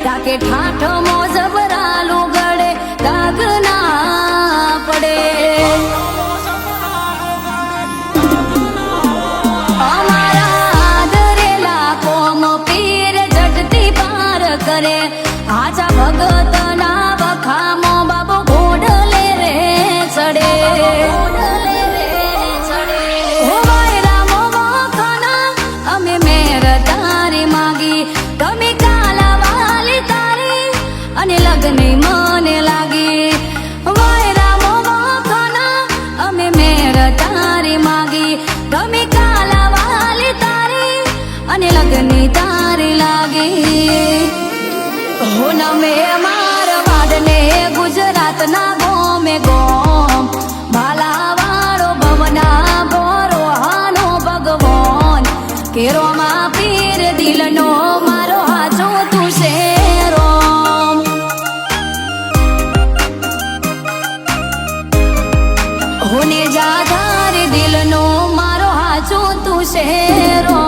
રાખે ઠાઠ મોજબરાલું ગળે દાગ ના પડે. અમારા દરેલા કોમ પીર જડતી પાર કરે. આજા ભગત ના વખામો બાબો ઘોડલે રે ચડે. લગની મને લાગી વાયરા મોખના અમે મેર તારી માગી. તમે કાલા વાલી તારી અને લગની તારી લાગી. હો નમે મારવાડ ને ગુજરાત ના ગોમે ગોમ ભાલા વાળો ભવના ભોરો હાનો ભગવાન. કેરો માં પીર દિલનો મારો હાચો તું છે. હોને જાધાર દિલનો મારો હાચો તું શેરો.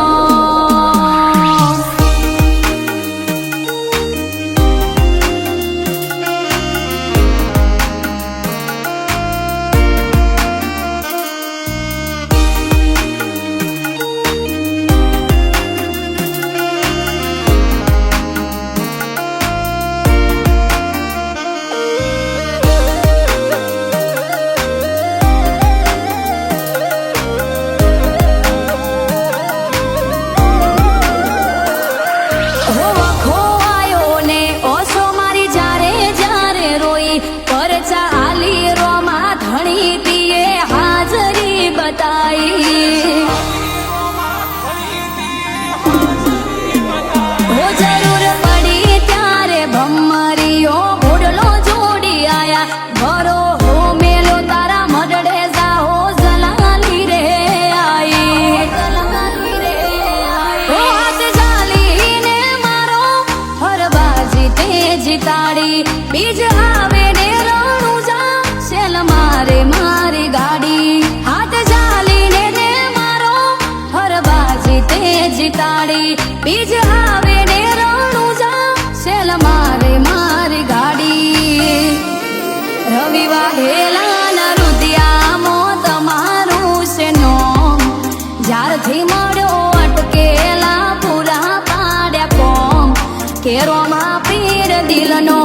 દિલનો